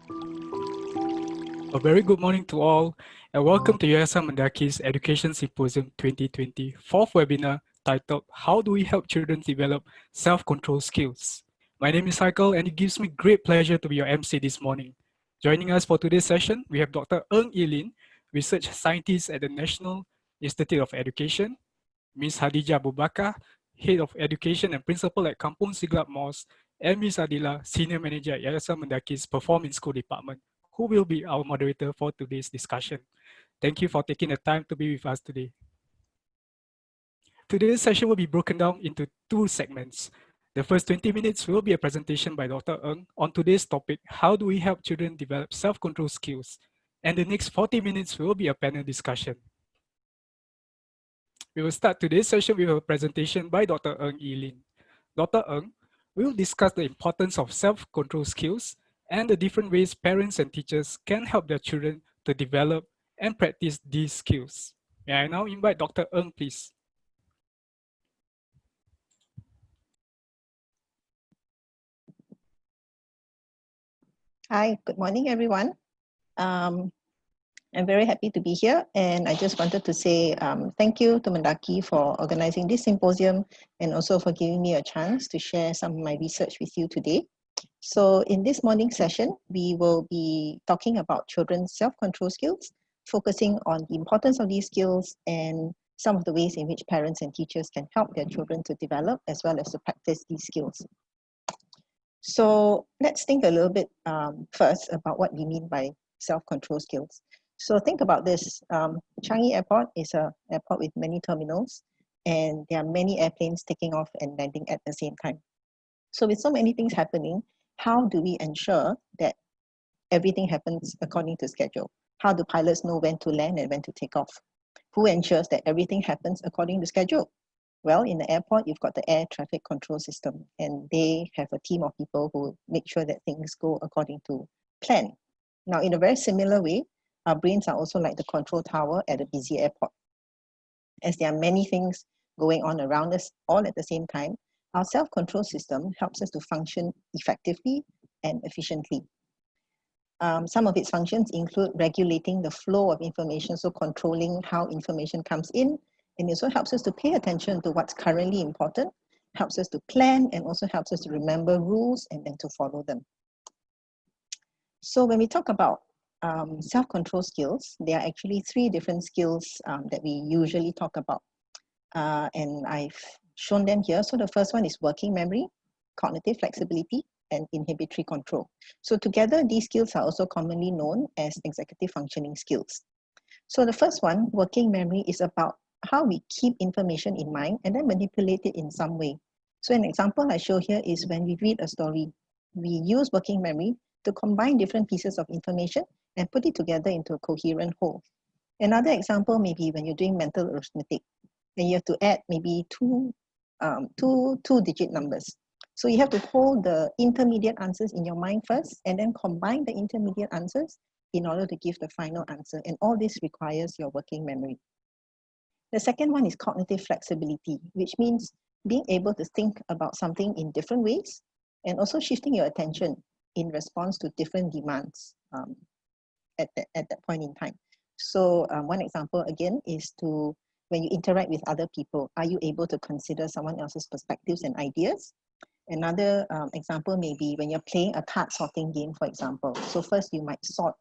A very good morning to all, and welcome to MENDAKI's Education Symposium 2020 fourth webinar titled How Do We Help Children Develop Self-Control Skills? My name is Michael, and it gives me great pleasure to be your MC this morning. Joining us for today's session, we have Dr. Ng Ilin, Research Scientist at the National Institute of Education, Ms. Hadijah Abubakar, Head of Education and Principal at Kampung Siglap Mosque, and Ms. Adila, Senior Manager at Yayasan MENDAKI's Performing School Department, who will be our moderator for today's discussion. Thank you for taking the time to be with us today. Today's session will be broken down into two segments. The first 20 minutes will be a presentation by Dr. Ng on today's topic, how do we help children develop self-control skills? And the next 40 minutes will be a panel discussion. We will start today's session with a presentation by Dr. Ng Ilin. Dr. Ng will discuss the importance of self-control skills and the different ways parents and teachers can help their children to develop and practice these skills. May I now invite Dr. Ng, please? Hi, good morning, everyone. I'm very happy to be here, and I just wanted to say thank you to MENDAKI for organizing this symposium and also for giving me a chance to share some of my research with you today. So in this morning session, we will be talking about children's self-control skills, focusing on the importance of these skills and some of the ways in which parents and teachers can help their children to develop as well as to practice these skills. So let's think a little bit first about what we mean by self-control skills. So think about this. Changi Airport is an airport with many terminals, and there are many airplanes taking off and landing at the same time. So with so many things happening, how do we ensure that everything happens according to schedule? How do pilots know when to land and when to take off? Who ensures that everything happens according to schedule? Well, in the airport, you've got the air traffic control system, and they have a team of people who make sure that things go according to plan. Now, in a very similar way, our brains are also like the control tower at a busy airport. As there are many things going on around us all at the same time, our self-control system helps us to function effectively and efficiently. Some of its functions include regulating the flow of information, so controlling how information comes in, and it also helps us to pay attention to what's currently important, helps us to plan, and also helps us to remember rules and then to follow them. So when we talk about self-control skills, there are actually three different skills that we usually talk about. And I've shown them here. So the first one is working memory, cognitive flexibility, and inhibitory control. So together, these skills are also commonly known as executive functioning skills. So the first one, working memory, is about how we keep information in mind and then manipulate it in some way. So an example I show here is when we read a story, we use working memory to combine different pieces of information and put it together into a coherent whole. Another example may be when you're doing mental arithmetic and you have to add maybe two digit numbers. So you have to hold the intermediate answers in your mind first and then combine the intermediate answers in order to give the final answer. And all this requires your working memory. The second one is cognitive flexibility, which means being able to think about something in different ways and also shifting your attention in response to different demands at that point in time. So one example again is to, when you interact with other people, are you able to consider someone else's perspectives and ideas? Another example may be when you're playing a card sorting game, for example. So first you might sort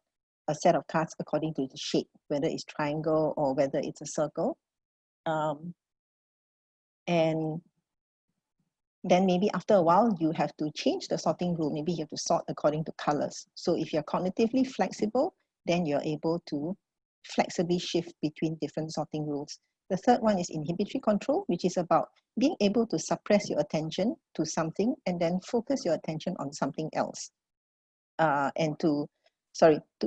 a set of cards according to the shape, whether it's triangle or whether it's a circle. And then maybe after a while, you have to change the sorting rule. Maybe you have to sort according to colors. So if you're cognitively flexible, then you're able to flexibly shift between different sorting rules. The third one is inhibitory control, which is about being able to suppress your attention to something and then focus your attention on something else. And to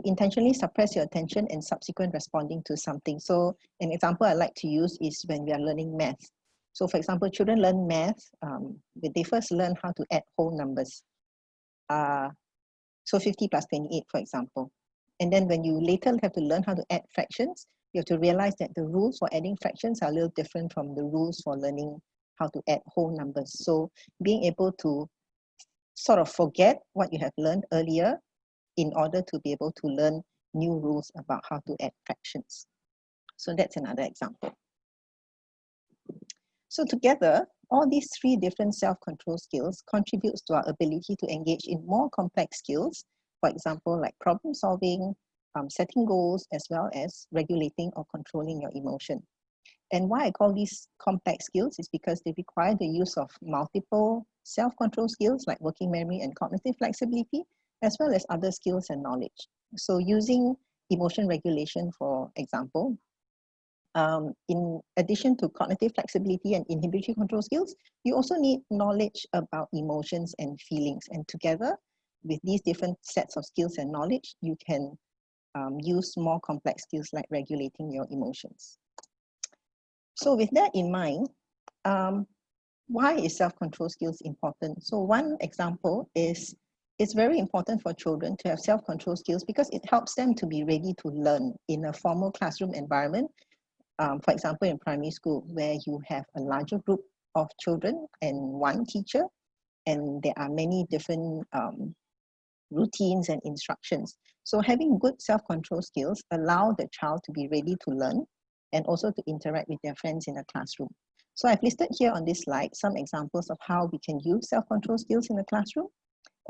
intentionally suppress your attention and subsequent responding to something. So an example I like to use is when we are learning math. So for example, children learn math, they first learn how to add whole numbers. So 50 plus 28, for example. And then when you later have to learn how to add fractions, you have to realize that the rules for adding fractions are a little different from the rules for learning how to add whole numbers. So being able to sort of forget what you have learned earlier in order to be able to learn new rules about how to add fractions. So that's another example. So together, all these three different self-control skills contributes to our ability to engage in more complex skills, for example, like problem solving, setting goals, as well as regulating or controlling your emotion. And why I call these complex skills is because they require the use of multiple self-control skills like working memory and cognitive flexibility, as well as other skills and knowledge. So using emotion regulation, for example, in addition to cognitive flexibility and inhibitory control skills, you also need knowledge about emotions and feelings. And together with these different sets of skills and knowledge, you can use more complex skills like regulating your emotions. So with that in mind, why is self-control skills important? So one example is it's very important for children to have self-control skills because it helps them to be ready to learn in a formal classroom environment. For example, in primary school, where you have a larger group of children and one teacher, and there are many different routines and instructions. So having good self-control skills allow the child to be ready to learn and also to interact with their friends in a classroom. So I've listed here on this slide some examples of how we can use self-control skills in the classroom.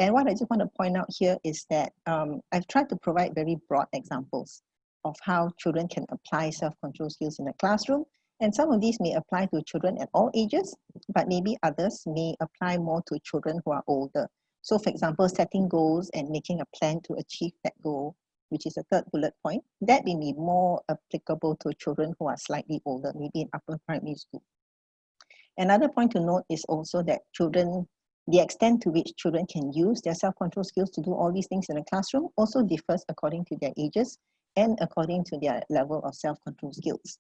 And what I just want to point out here is that I've tried to provide very broad examples of how children can apply self-control skills in the classroom. And some of these may apply to children at all ages, but maybe others may apply more to children who are older. So for example, setting goals and making a plan to achieve that goal, which is a third bullet point, that may be more applicable to children who are slightly older, maybe in upper primary school. Another point to note is also that children, the extent to which children can use their self-control skills to do all these things in a classroom also differs according to their ages and according to their level of self-control skills.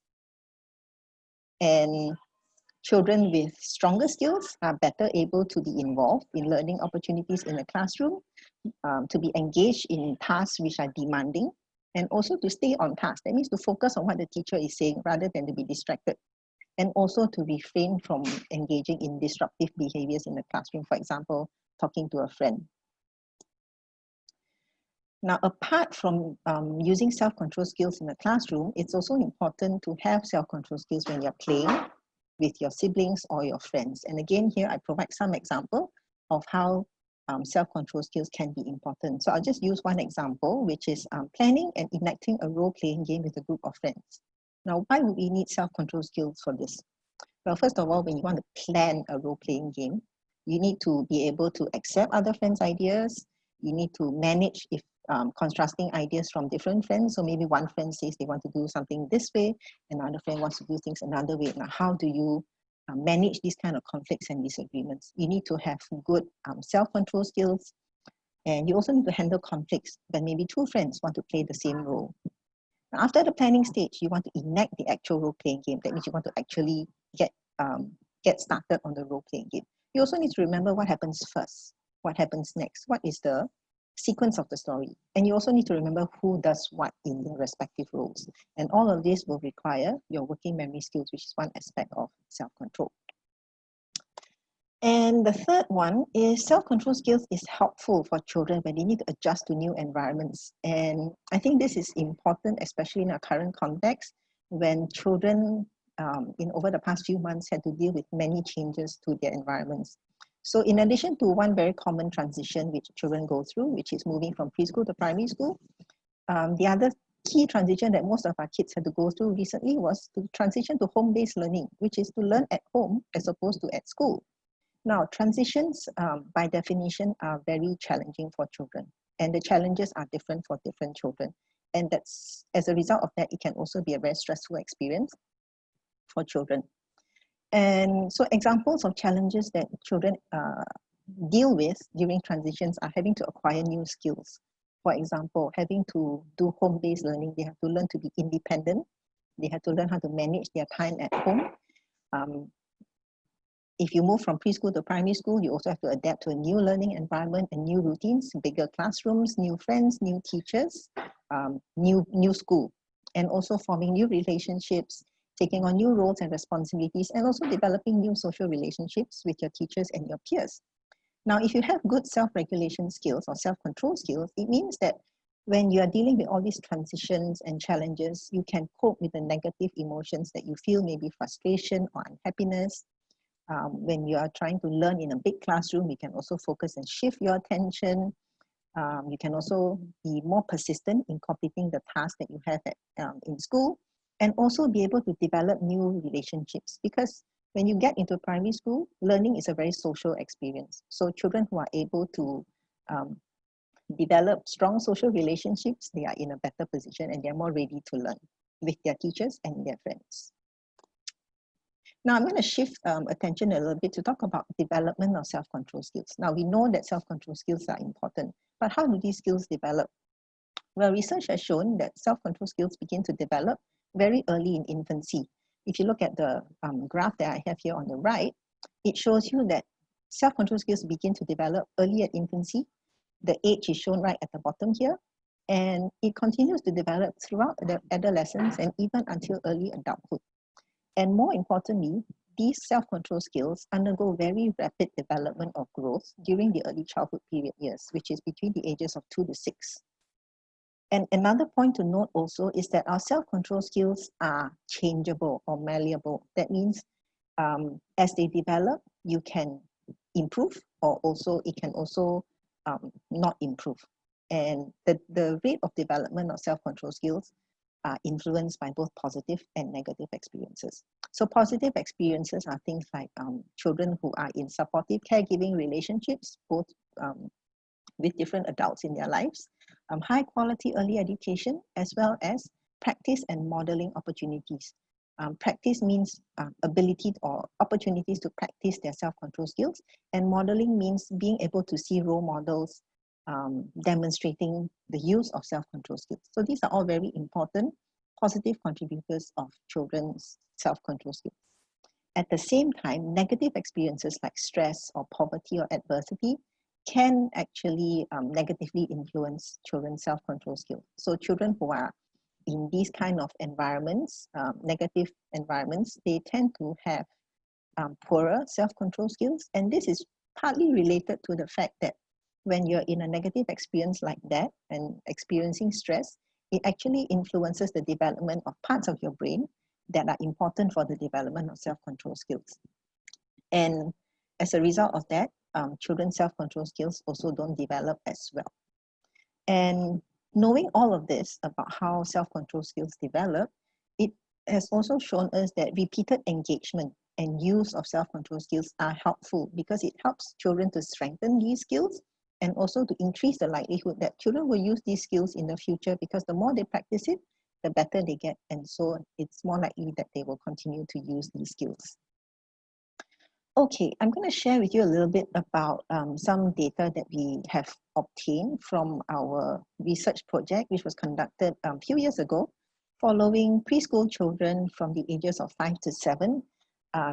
And children with stronger skills are better able to be involved in learning opportunities in the classroom, to be engaged in tasks which are demanding, and also to stay on task. That means to focus on what the teacher is saying rather than to be distracted, and also to refrain from engaging in disruptive behaviors in the classroom, for example, talking to a friend. Now, apart from using self-control skills in the classroom, it's also important to have self-control skills when you're playing with your siblings or your friends. And again, here I provide some example of how self-control skills can be important. So I'll just use one example, which is planning and enacting a role-playing game with a group of friends. Now, why would we need self-control skills for this? Well, first of all, when you want to plan a role-playing game, you need to be able to accept other friends' ideas. You need to manage if contrasting ideas from different friends. So maybe one friend says they want to do something this way, another friend wants to do things another way. Now, how do you manage these kind of conflicts and disagreements? You need to have good self-control skills, and you also need to handle conflicts when maybe two friends want to play the same role. Now, after the planning stage, you want to enact the actual role-playing game. That means you want to actually get started on the role-playing game. You also need to remember what happens first, what happens next, what is the sequence of the story. And you also need to remember who does what in their respective roles. And all of this will require your working memory skills, which is one aspect of self-control. And the third one is self-control skills is helpful for children when they need to adjust to new environments. And I think this is important, especially in our current context, when children over the past few months had to deal with many changes to their environments. So in addition to one very common transition which children go through, which is moving from preschool to primary school, the other key transition that most of our kids had to go through recently was to transition to home-based learning, which is to learn at home as opposed to at school. Now, transitions by definition are very challenging for children, and the challenges are different for different children. And that's, as a result of that, it can also be a very stressful experience for children. And so examples of challenges that children deal with during transitions are having to acquire new skills. For example, having to do home-based learning, they have to learn to be independent. They have to learn how to manage their time at home. If you move from preschool to primary school, you also have to adapt to a new learning environment and new routines, bigger classrooms, new friends, new teachers, new school, and also forming new relationships, taking on new roles and responsibilities, and also developing new social relationships with your teachers and your peers. Now, if you have good self-regulation skills or self-control skills, it means that when you are dealing with all these transitions and challenges, you can cope with the negative emotions that you feel, maybe frustration or unhappiness. When you are trying to learn in a big classroom, you can also focus and shift your attention. You can also be more persistent in completing the tasks that you have in school, and also be able to develop new relationships, because when you get into primary school, learning is a very social experience. So children who are able to develop strong social relationships, they are in a better position and they're more ready to learn with their teachers and their friends. Now I'm going to shift attention a little bit to talk about development of self-control skills. Now we know that self-control skills are important, but how do these skills develop? Well, research has shown that self-control skills begin to develop very early in infancy. If you look at the graph that I have here on the right, it shows you that self-control skills begin to develop early at infancy. The age is shown right at the bottom here, and it continues to develop throughout the adolescence and even until early adulthood. And more importantly, these self-control skills undergo very rapid development of growth during the early childhood period years, which is between the ages of 2 to 6. And another point to note also is that our self-control skills are changeable or malleable. That means as they develop, you can improve, or also it can also not improve. And the rate of development of self-control skills are influenced by both positive and negative experiences. So positive experiences are things like children who are in supportive caregiving relationships, both with different adults in their lives, high quality early education, as well as practice and modeling opportunities. Practice means ability or opportunities to practice their self-control skills, and modeling means being able to see role models demonstrating the use of self-control skills. So these are all very important positive contributors of children's self-control skills. At the same time, negative experiences like stress or poverty or adversity can actually negatively influence children's self-control skills. So children who are in these kind of environments, negative environments, they tend to have poorer self-control skills. And this is partly related to the fact that when you're in a negative experience like that and experiencing stress, it actually influences the development of parts of your brain that are important for the development of self-control skills. And as a result of that, children's self-control skills also don't develop as well. And knowing all of this about how self-control skills develop, it has also shown us that repeated engagement and use of self-control skills are helpful, because it helps children to strengthen these skills and also to increase the likelihood that children will use these skills in the future, because the more they practice it, the better they get, and so it's more likely that they will continue to use these skills. Okay, I'm going to share with you a little bit about some data that we have obtained from our research project, which was conducted a few years ago, following preschool children from the ages of 5 to 7.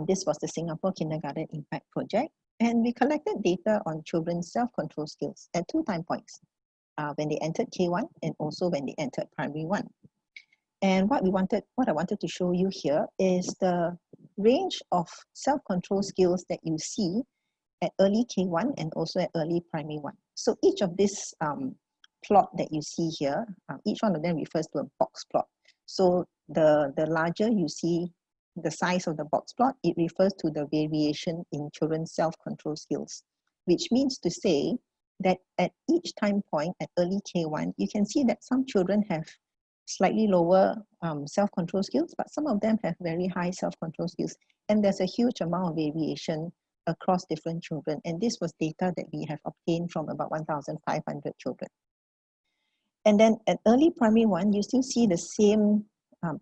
This was the Singapore Kindergarten Impact Project, and we collected data on children's self-control skills at 2 time points, when they entered K1 and also when they entered Primary 1. And what I wanted to show you here is the range of self-control skills that you see at early K1 and also at early Primary 1. So each of this plot that you see here, each one of them refers to a box plot. So the larger you see the size of the box plot, it refers to the variation in children's self-control skills, which means to say that at each time point at early K1, you can see that some children have slightly lower self-control skills, but some of them have very high self-control skills. And there's a huge amount of variation across different children. And this was data that we have obtained from about 1,500 children. And then at early Primary 1, you still see the same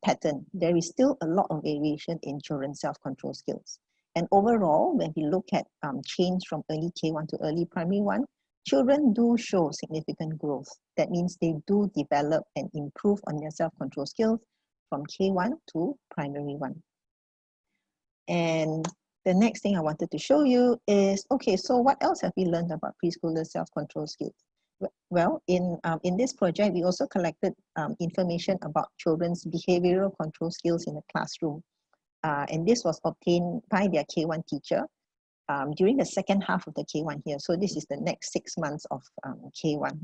pattern. There is still a lot of variation in children's self-control skills. And overall, when we look at change from early K1 to early Primary 1, children do show significant growth. That means they do develop and improve on their self-control skills from K1 to Primary 1. And the next thing I wanted to show you is, okay, so what else have we learned about preschoolers' self-control skills? Well, in this project, we also collected information about children's behavioral control skills in the classroom. And this was obtained by their K1 teacher. during the second half of the K1 here. So this is the next 6 months of K1.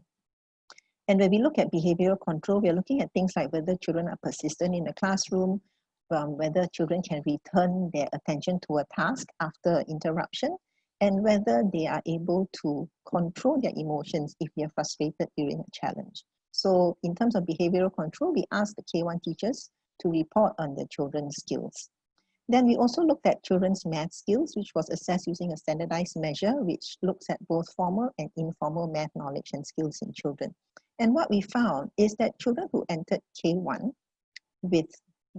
And when we look at behavioral control, we are looking at things like whether children are persistent in the classroom, whether children can return their attention to a task after interruption, and whether they are able to control their emotions if they are frustrated during a challenge. So in terms of behavioral control, we asked the K1 teachers to report on the children's skills. Then we also looked at children's math skills, which was assessed using a standardized measure, which looks at both formal and informal math knowledge and skills in children. And what we found is that children who entered K1 with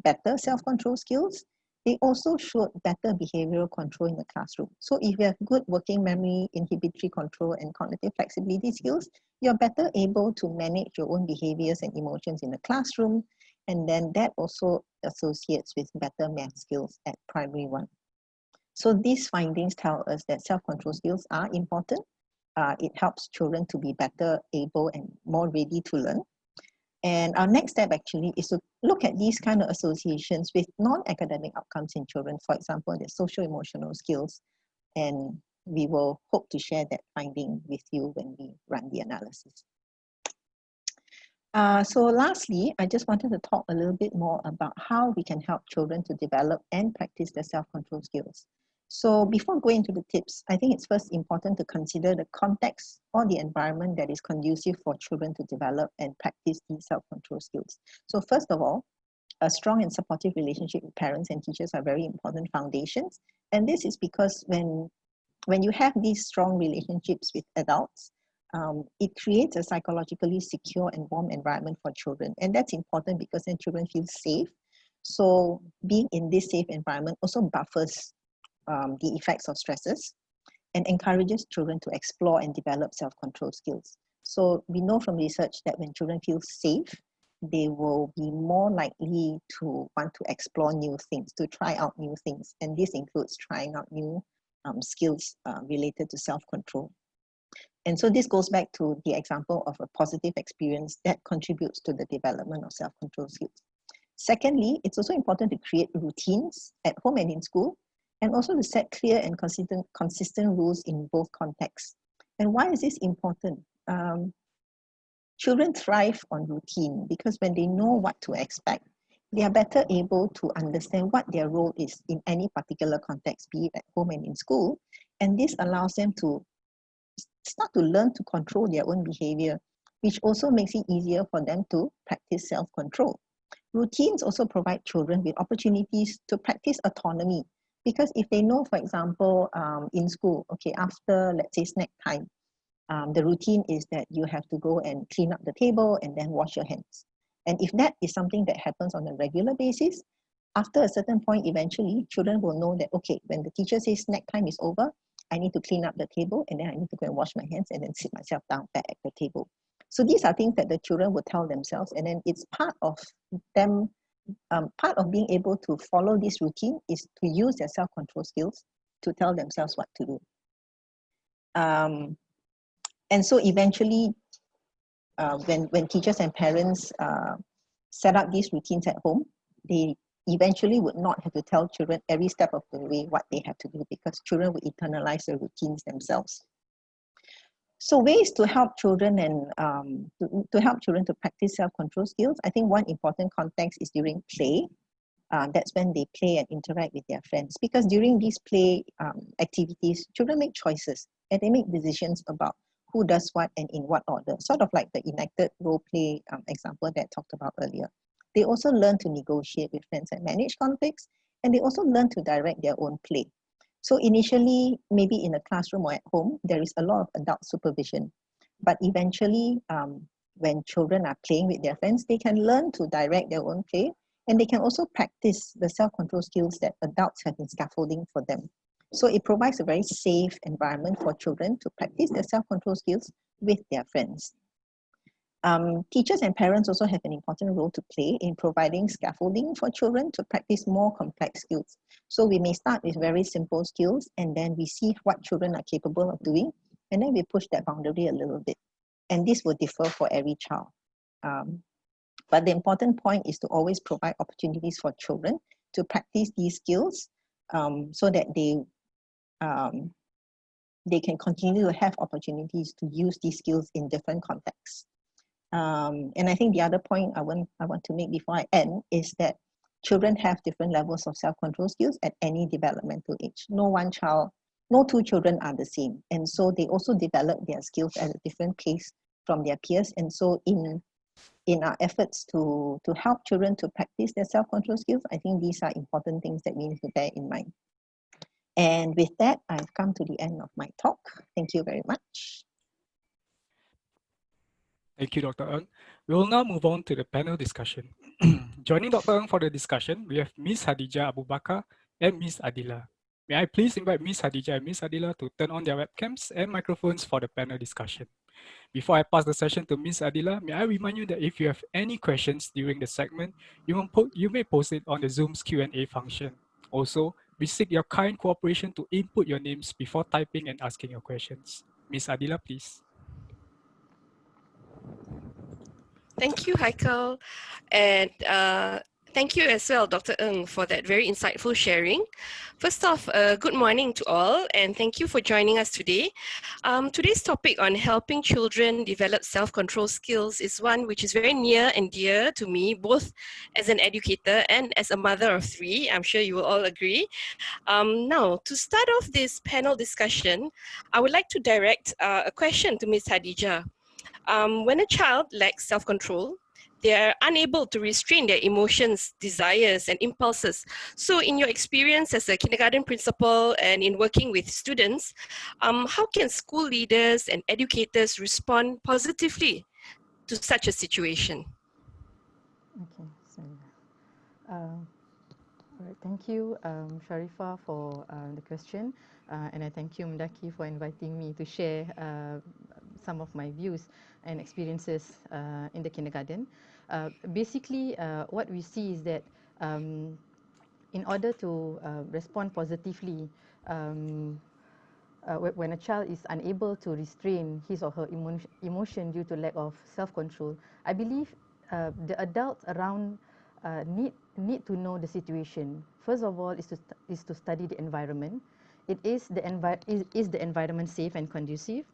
better self-control skills, they also showed better behavioral control in the classroom. So if you have good working memory, inhibitory control, and cognitive flexibility skills, you're better able to manage your own behaviors and emotions in the classroom. And then that also associates with better math skills at primary 1. So these findings tell us that self-control skills are important. It helps children to be better able and more ready to learn. And our next step actually is to look at these kind of associations with non-academic outcomes in children, for example, the social-emotional skills. And we will hope to share that finding with you when we run the analysis. So lastly, I just wanted to talk a little bit more about how we can help children to develop and practice their self-control skills. So before going into the tips, I think it's first important to consider the context or the environment that is conducive for children to develop and practice these self-control skills. So first of all, a strong and supportive relationship with parents and teachers are very important foundations. And this is because when you have these strong relationships with adults, it creates a psychologically secure and warm environment for children. And that's important because then children feel safe. So being in this safe environment also buffers the effects of stresses and encourages children to explore and develop self-control skills. So we know from research that when children feel safe, they will be more likely to want to explore new things, to try out new things. And this includes trying out new skills related to self-control. And so this goes back to the example of a positive experience that contributes to the development of self-control skills. Secondly, it's also important to create routines at home and in school, and also to set clear and consistent rules in both contexts. And why is this important? Children thrive on routine because when they know what to expect, they are better able to understand what their role is in any particular context, be it at home and in school. And this allows them to start to learn to control their own behavior, which also makes it easier for them to practice self-control. Routines also provide children with opportunities to practice autonomy, because if they know, for example, in school, okay, after, let's say, snack time, the routine is that you have to go and clean up the table and then wash your hands. And if that is something that happens on a regular basis, after a certain point, eventually, children will know that, okay, when the teacher says snack time is over, I need to clean up the table, and then I need to go and wash my hands and then sit myself down back at the table. So these are things that the children will tell themselves, and then it's part of them, part of being able to follow this routine is to use their self-control skills to tell themselves what to do. And so eventually, when teachers and parents set up these routines at home, they eventually would not have to tell children every step of the way what they have to do, because children will internalize the routines themselves. So ways to help children and to help children to practice self-control skills, I think one important context is during play. That's when they play and interact with their friends, because during these play activities, children make choices and they make decisions about who does what and in what order, sort of like the enacted role play example that I talked about earlier. They also learn to negotiate with friends and manage conflicts, and they also learn to direct their own play. So initially, maybe in a classroom or at home, there is a lot of adult supervision. But eventually, when children are playing with their friends, they can learn to direct their own play, and they can also practice the self-control skills that adults have been scaffolding for them. So it provides a very safe environment for children to practice their self-control skills with their friends. Teachers and parents also have an important role to play in providing scaffolding for children to practice more complex skills. So we may start with very simple skills, and then we see what children are capable of doing, and then we push that boundary a little bit. And this will differ for every child. But the important point is to always provide opportunities for children to practice these skills so that they they can continue to have opportunities to use these skills in different contexts. And I think the other point I want to make before I end is that children have different levels of self-control skills at any developmental age. No two children are the same. And so they also develop their skills at a different pace from their peers. And so in our efforts to help children to practice their self-control skills, I think these are important things that we need to bear in mind. And with that, I've come to the end of my talk. Thank you very much. Thank you, Dr. Ng. We will now move on to the panel discussion. Joining Dr. Ng for the discussion, we have Ms. Hadijah Abu Bakar and Ms. Adila. May I please invite Ms. Hadijah and Ms. Adila to turn on their webcams and microphones for the panel discussion. Before I pass the session to Ms. Adila, may I remind you that if you have any questions during the segment, you may post it on the Zoom's Q&A function. Also, we seek your kind cooperation to input your names before typing and asking your questions. Ms. Adila, please. Thank you, Heikel. And thank you as well, Dr. Ng, for that very insightful sharing. First off, good morning to all, and thank you for joining us today. Today's topic on helping children develop self-control skills is one which is very near and dear to me, both as an educator and as a mother of three. I'm sure you will all agree. Now, to start off this panel discussion, I would like to direct a question to Ms. Hadijah. When a child lacks self-control, they are unable to restrain their emotions, desires, and impulses. So in your experience as a kindergarten principal and in working with students, how can school leaders and educators respond positively to such a situation? Okay, so all right, thank you, Sharifa, for the question, and I thank you, MENDAKI, for inviting me to share some of my views and experiences in the kindergarten. Basically, what we see is that in order to respond positively, when a child is unable to restrain his or her emotion due to lack of self-control, I believe the adults around need to know the situation. First of all, is to study the environment. Is the environment safe and conducive?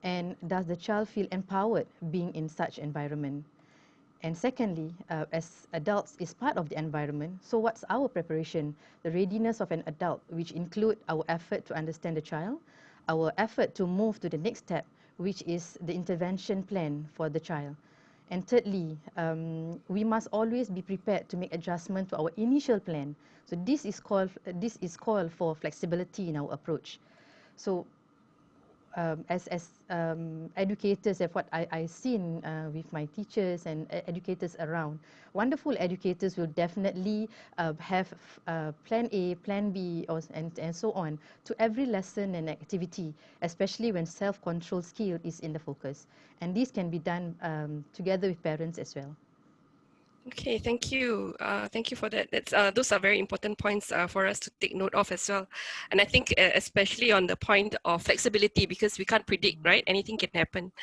And does the child feel empowered being in such environment? And secondly, as adults is part of the environment, so what's our preparation, the readiness of an adult, which include our effort to understand the child, our effort to move to the next step, which is the intervention plan for the child. And thirdly, we must always be prepared to make adjustment to our initial plan. So this is called for flexibility in our approach. So as educators, of what I've seen with my teachers and educators around, wonderful educators will definitely have plan A, plan B, and so on to every lesson and activity, especially when self-control skill is in the focus. And this can be done together with parents as well. Okay, thank you. Thank you for that. Those are very important points for us to take note of as well. And I think especially on the point of flexibility, because we can't predict, right? Anything can happen.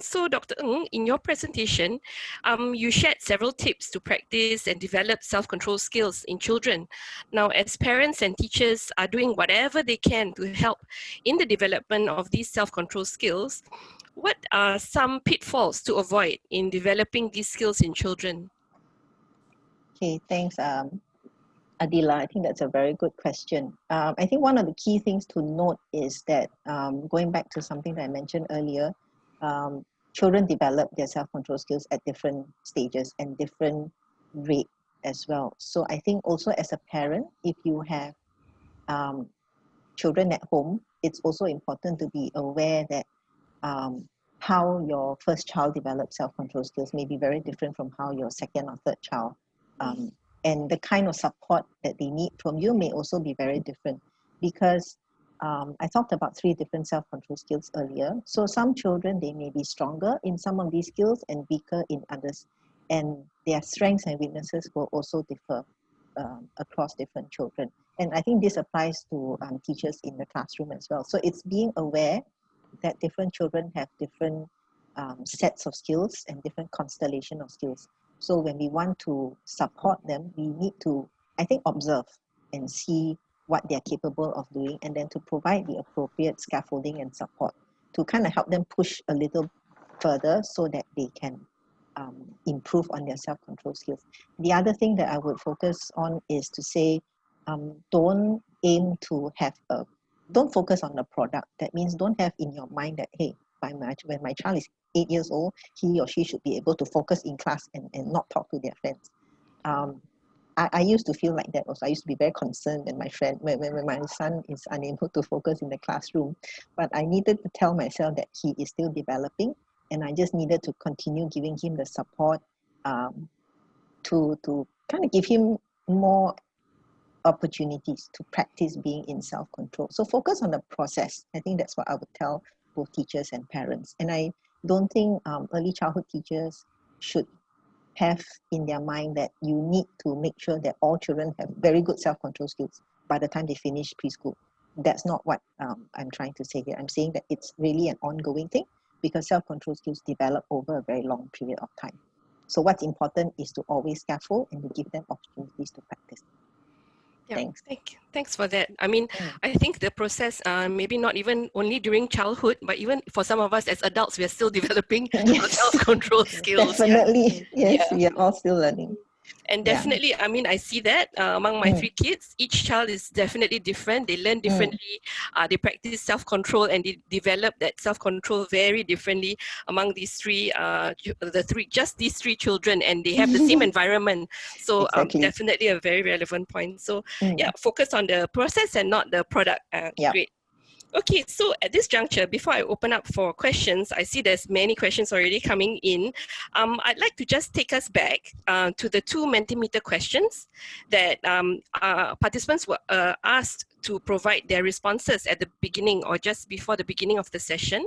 So Dr. Ng, in your presentation, you shared several tips to practice and develop self-control skills in children. Now, as parents and teachers are doing whatever they can to help in the development of these self-control skills, what are some pitfalls to avoid in developing these skills in children? Okay, thanks, Adila. I think that's a very good question. I think one of the key things to note is that going back to something that I mentioned earlier, children develop their self-control skills at different stages and different rate as well. So I think also as a parent, if you have children at home, it's also important to be aware that how your first child develops self-control skills may be very different from how your second or third child. And the kind of support that they need from you may also be very different, because I talked about 3 different self-control skills earlier. So some children, they may be stronger in some of these skills and weaker in others. And their strengths and weaknesses will also differ across different children. And I think this applies to teachers in the classroom as well. So it's being aware that different children have different sets of skills and different constellation of skills. So when we want to support them, we need to, I think, observe and see what they're capable of doing, and then to provide the appropriate scaffolding and support to kind of help them push a little further so that they can improve on their self-control skills. The other thing that I would focus on is to say, don't aim to have don't focus on the product. That means don't have in your mind that, hey, when my child is 8 years old, he or she should be able to focus in class and not talk to their friends. I used to feel like that also. I used to be very concerned when my son is unable to focus in the classroom. But I needed to tell myself that he is still developing, and I just needed to continue giving him the support to kind of give him more opportunities to practice being in self-control. So focus on the process. I think that's what I would tell both teachers and parents. And I don't think early childhood teachers should have in their mind that you need to make sure that all children have very good self-control skills by the time they finish preschool. That's not what I'm trying to say here. I'm saying that it's really an ongoing thing because self-control skills develop over a very long period of time. So what's important is to always scaffold and to give them opportunities to practice. Yeah, Thanks. Thanks for that. I mean, I think the process, maybe not even only during childhood, but even for some of us as adults, we are still developing our self-control skills. Definitely. Yes, Yeah. we are all still learning. And definitely, I mean, I see that among my 3 kids, each child is definitely different. They learn differently. They practice self-control and they develop that self-control very differently among these just these three children, and they have the same environment. So Exactly. definitely a very relevant point. So yeah, focus on the process and not the product. Great. Okay, so at this juncture, before I open up for questions, I see there's many questions already coming in. I'd like to just take us back to the 2 Mentimeter questions that participants were asked to provide their responses at the beginning or just before the beginning of the session.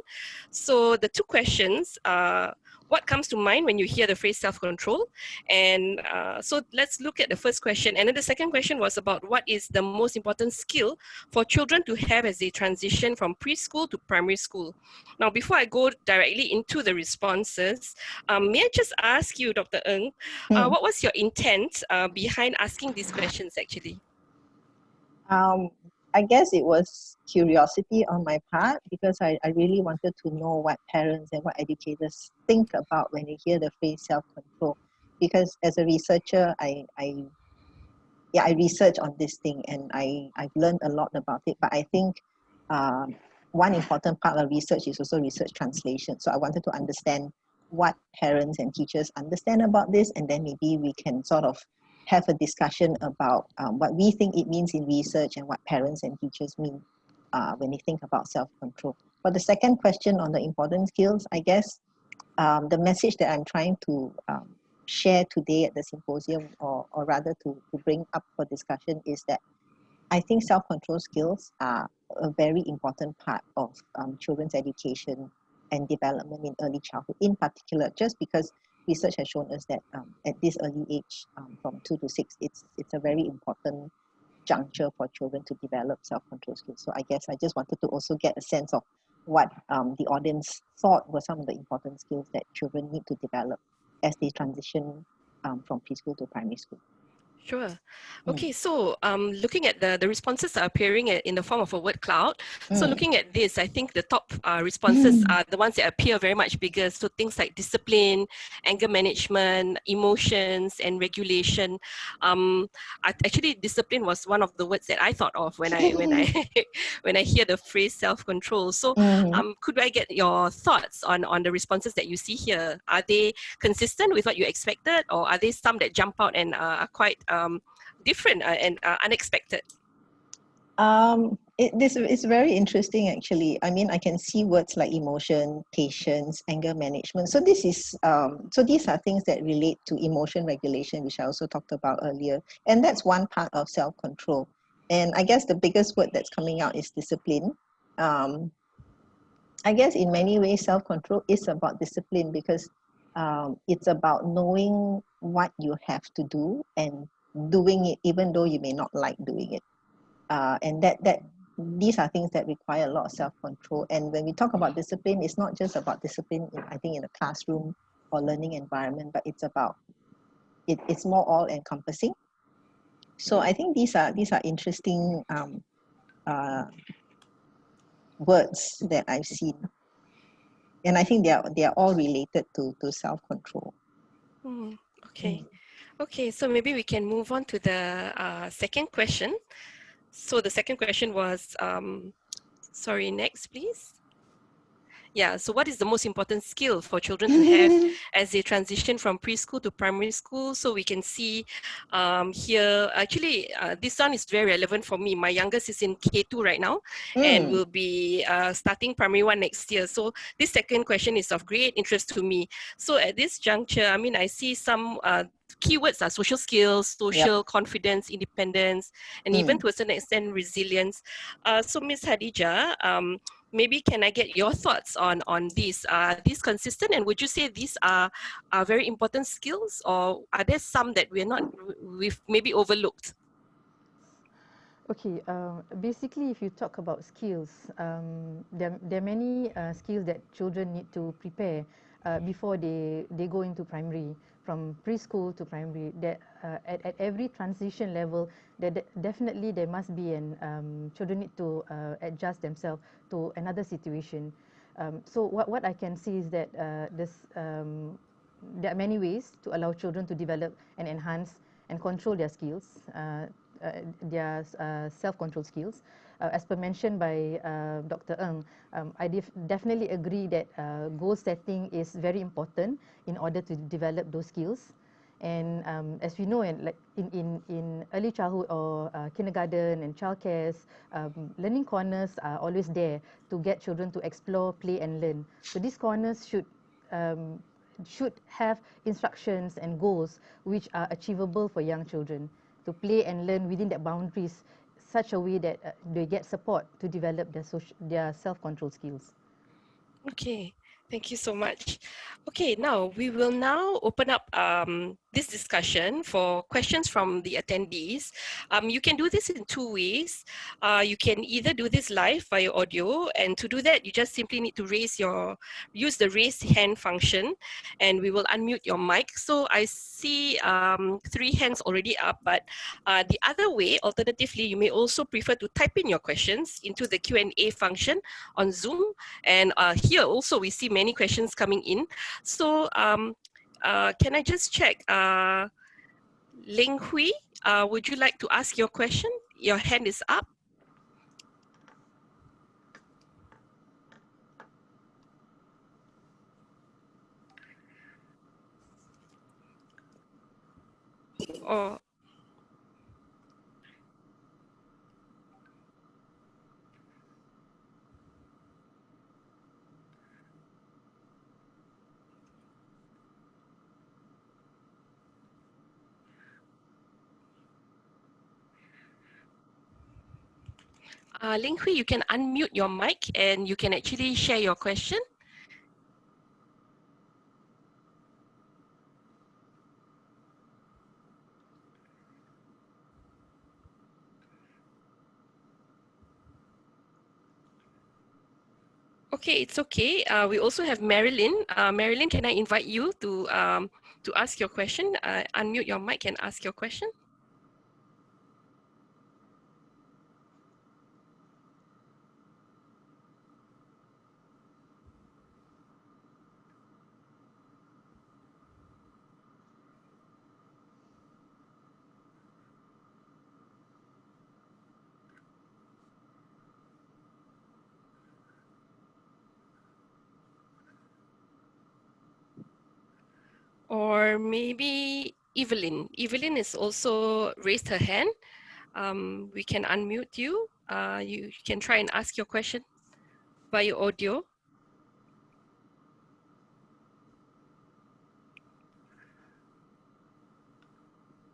So the 2 questions are, what comes to mind when you hear the phrase self-control? And so let's look at the first question. And then the second question was about what is the most important skill for children to have as they transition from preschool to primary school. Now, before I go directly into the responses, may I just ask you, Dr. Ng, what was your intent behind asking these questions actually? I guess it was curiosity on my part because I really wanted to know what parents and what educators think about when they hear the phrase self-control. Because as a researcher, I research on this thing and I've learned a lot about it. But I think one important part of research is also research translation. So I wanted to understand what parents and teachers understand about this, and then maybe we can sort of have a discussion about what we think it means in research and what parents and teachers mean when they think about self-control. For the second question on the important skills, I guess the message that I'm trying to share today at the symposium, or rather to bring up for discussion, is that I think self-control skills are a very important part of children's education and development in early childhood, in particular, just because research has shown us that at this early age, from 2 to 6, it's a very important juncture for children to develop self-control skills. So I guess I just wanted to also get a sense of what the audience thought were some of the important skills that children need to develop as they transition from preschool to primary school. Sure. Okay, so looking at the responses are appearing in the form of a word cloud. So looking at this, I think the top responses are the ones that appear very much bigger. So things like discipline, anger management, emotions, and regulation. Actually, discipline was one of the words that I thought of when I when I hear the phrase self-control. So could I get your thoughts on the responses that you see here? Are they consistent with what you expected, or are there some that jump out and are quite different and unexpected? It's very interesting actually. I mean, I can see words like emotion, patience, anger management. So this is so these are things that relate to emotion regulation, which I also talked about earlier. And that's one part of self-control. And I guess the biggest word that's coming out is discipline. I guess in many ways, self-control is about discipline because it's about knowing what you have to do and doing it even though you may not like doing it. And these are things that require a lot of self-control. And when we talk about discipline, it's not just about discipline I think in a classroom or learning environment, but it's about it's more all-encompassing. So I think these are interesting words that I've seen, and I think they are all related to self-control. Okay. Okay, so maybe we can move on to the second question. So the second question was, sorry, next please. Yeah, so what is the most important skill for children to have as they transition from preschool to primary school? So we can see here, actually, this one is very relevant for me. My youngest is in K2 right now and will be starting primary 1 next year. So this second question is of great interest to me. So at this juncture, I mean, I see some keywords are social skills, social confidence, independence, and even to a certain extent, resilience. So Ms. Hadijah, maybe can I get your thoughts on these? Are these consistent, and would you say these are very important skills, or are there some that we've maybe overlooked? Okay, basically if you talk about skills, there are many skills that children need to prepare before they go into primary, from preschool to primary. That at every transition level, definitely there must be children need to adjust themselves to another situation. So what I can see is that there are many ways to allow children to develop and enhance and control their skills. Their self-control skills. As per mentioned by Dr. Ng, I definitely agree that goal setting is very important in order to develop those skills. And as we know, in early childhood or kindergarten and childcare, learning corners are always there to get children to explore, play, and learn. So these corners should have instructions and goals which are achievable for young children to play and learn within that boundaries, such a way that they get support to develop their self-control skills. Okay, thank you so much. Okay, now we will now open up this discussion for questions from the attendees. You can do this in two ways. You can either do this live via audio, and to do that, you just simply need to use the raise hand function, and we will unmute your mic. So I see 3 hands already up, but the other way, alternatively, you may also prefer to type in your questions into the Q&A function on Zoom. And here also we see many questions coming in. So can I just check, Ling Hui, would you like to ask your question? Your hand is up. Or Ling Hui, you can unmute your mic and you can actually share your question. Okay, it's okay. We also have Marilyn. Marilyn, can I invite you to ask your question? Unmute your mic and ask your question. Or maybe Evelyn. Evelyn is also raised her hand. We can unmute you. You can try and ask your question via audio.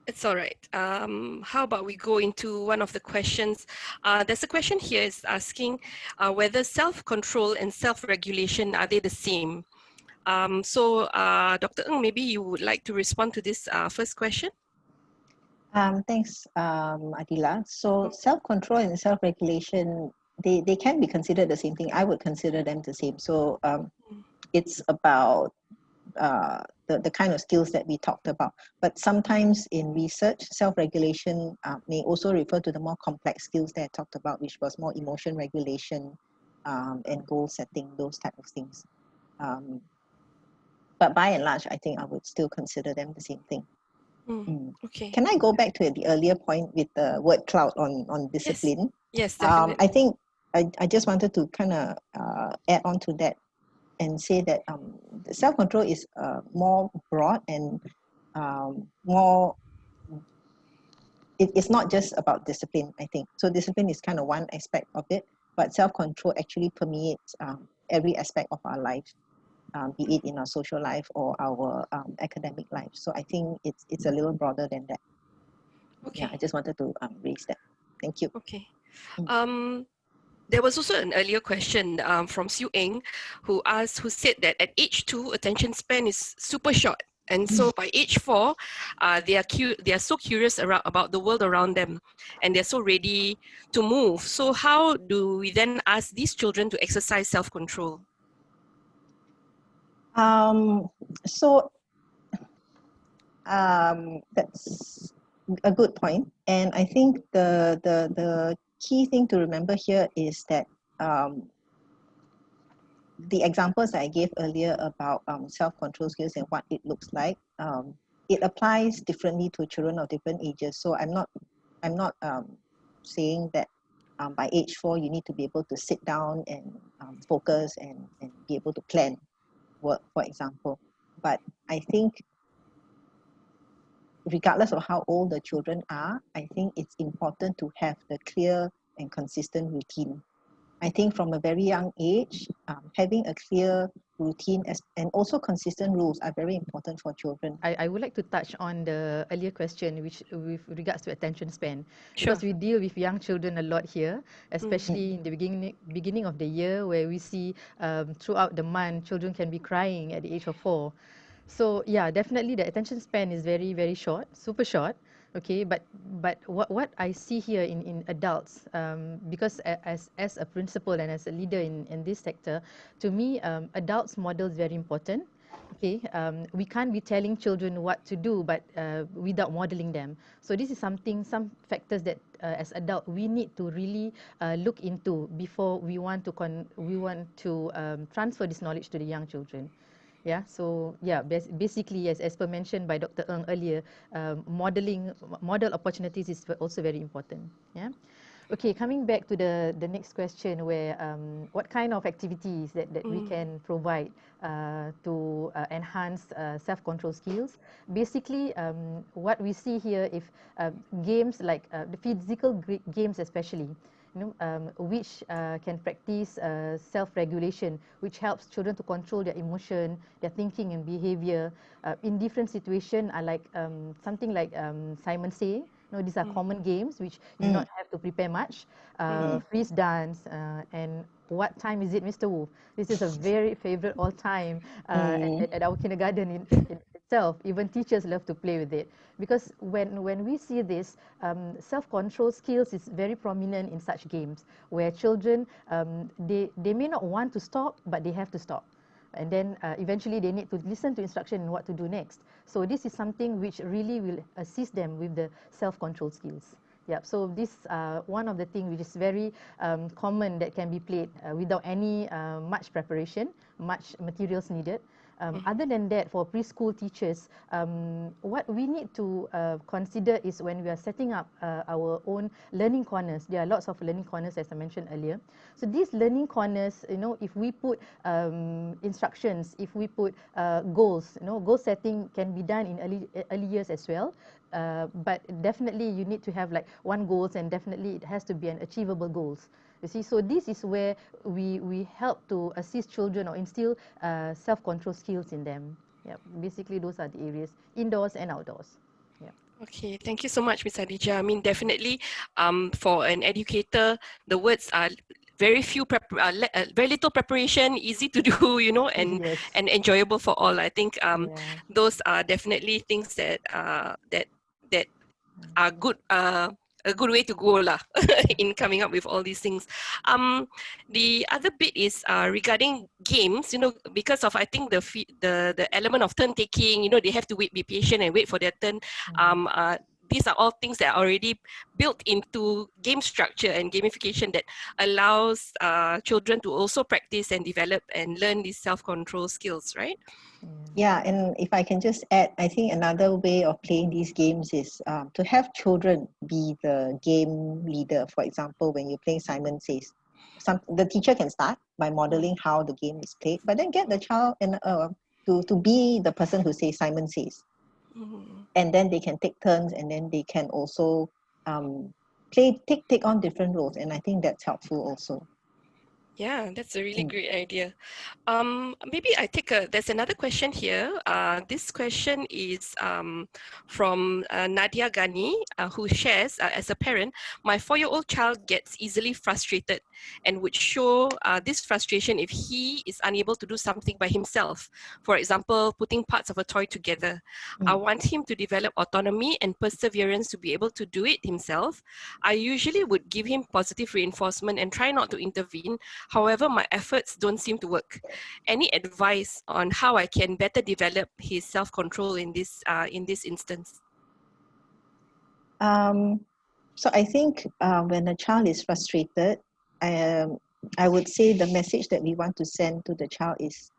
It's all right. How about we go into one of the questions? There's a question here is asking whether self-control and self-regulation, are they the same? So Dr. Ng, maybe you would like to respond to this first question? Thanks, Adila. So self-control and self-regulation, they can be considered the same thing. I would consider them the same. So it's about the kind of skills that we talked about. But sometimes in research, self-regulation may also refer to the more complex skills that I talked about, which was more emotion regulation and goal setting, those type of things. But by and large, I think I would still consider them the same thing. Okay. Can I go back to the earlier point with the word cloud on discipline? Yes, definitely. I think I just wanted to kind of add on to that and say that self-control is more broad and more, it's not just about discipline, I think. So discipline is kind of one aspect of it, but self-control actually permeates every aspect of our life, be it in our social life or our academic life. So I think it's a little broader than that. Okay. Yeah, I just wanted to raise that. Thank you. Okay. There was also an earlier question from Siu Eng, who said that at age 2, attention span is super short. And so by age 4, they are so curious about the world around them, and they're so ready to move. So how do we then ask these children to exercise self-control? That's a good point. And I think the key thing to remember here is that the examples that I gave earlier about self-control skills and what it looks like, it applies differently to children of different ages. So I'm not saying that by age 4 you need to be able to sit down and focus and be able to plan work, for example. But I think regardless of how old the children are, I think it's important to have the clear and consistent routine. I think from a very young age, having a clear routine and also consistent rules are very important for children. I would like to touch on the earlier question, which with regards to attention span, Sure. because we deal with young children a lot here, especially in the beginning of the year, where we see throughout the month children can be crying at the age of 4. So yeah, definitely the attention span is very, very short, super short. Okay, but what I see here in adults, because as a principal and as a leader in this sector, to me, adults model is very important. Okay, we can't be telling children what to do, but without modeling them. So this is some factors that as adult we need to really look into before we want to transfer this knowledge to the young children. Yeah, so yeah, basically, as per mentioned by Dr. Ng earlier, model opportunities is also very important. Yeah. Okay, coming back to the next question, where what kind of activities that we can provide to enhance self-control skills. Basically, what we see here, if games like the physical games especially, which can practice self-regulation, which helps children to control their emotion, their thinking and behavior in different situations, are like something like Simon Say. These are common games which do not have to prepare much. Freeze dance, and what time is it, Mr. Wu? This is a very favorite all time at our kindergarten in itself. Even teachers love to play with it, because when we see this, self-control skills is very prominent in such games, where children, they may not want to stop, but they have to stop. And then eventually they need to listen to instruction and what to do next. So this is something which really will assist them with the self-control skills. Yeah, so this one of the things which is very common that can be played without any much preparation, much materials needed. Other than that, for preschool teachers, what we need to consider is when we are setting up our own learning corners. There are lots of learning corners, as I mentioned earlier. So these learning corners, if we put instructions, if we put goals, goal setting can be done in early years as well. But definitely you need to have like one goals, and definitely it has to be an achievable goals. You see, so this is where we help to assist children or instill self-control skills in them. Yeah, basically those are the areas, indoors and outdoors. Yeah. Okay, thank you so much, Ms. Adija. I mean, definitely, for an educator, the words are very little preparation, easy to do, and Yes. and enjoyable for all. I think Yeah. those are definitely things that that are good a good way to go lah in coming up with all these things. The other bit is regarding games, because of I think the element of turn taking, they have to be patient and wait for their turn. These are all things that are already built into game structure and gamification that allows children to also practice and develop and learn these self-control skills, right? Yeah, and if I can just add, I think another way of playing these games is to have children be the game leader. For example, when you're playing Simon Says, the teacher can start by modeling how the game is played, but then get the child to be the person who says Simon Says. And then they can take turns, and then they can also take on different roles, and I think that's helpful also. Yeah, that's a really great idea. Maybe there's another question here. This question is from Nadia Ghani, who shares, as a parent, my 4-year-old child gets easily frustrated and would show this frustration if he is unable to do something by himself. For example, putting parts of a toy together. I want him to develop autonomy and perseverance to be able to do it himself. I usually would give him positive reinforcement and try not to intervene. However, my efforts don't seem to work. Any advice on how I can better develop his self-control in this instance? So I think when a child is frustrated, I would say the message that we want to send to the child is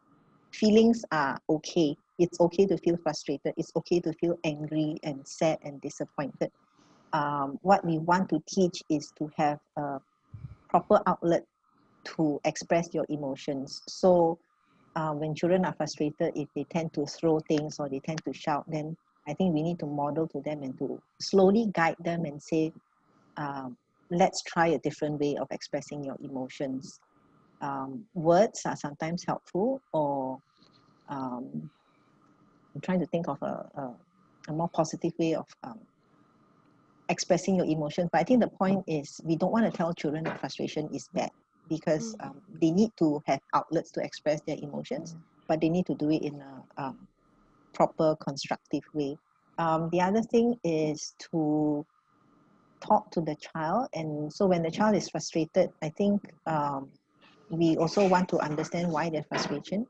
feelings are okay. It's okay to feel frustrated. It's okay to feel angry and sad and disappointed. What we want to teach is to have a proper outlet to express your emotions. So when children are frustrated, if they tend to throw things or they tend to shout, then I think we need to model to them and to slowly guide them and say, let's try a different way of expressing your emotions. Words are sometimes helpful, or I'm trying to think of a more positive way of expressing your emotions. But I think the point is we don't want to tell children that frustration is bad, because they need to have outlets to express their emotions, but they need to do it in a proper, constructive way. The other thing is to talk to the child. And so when the child is frustrated, I think we also want to understand why they're frustrated.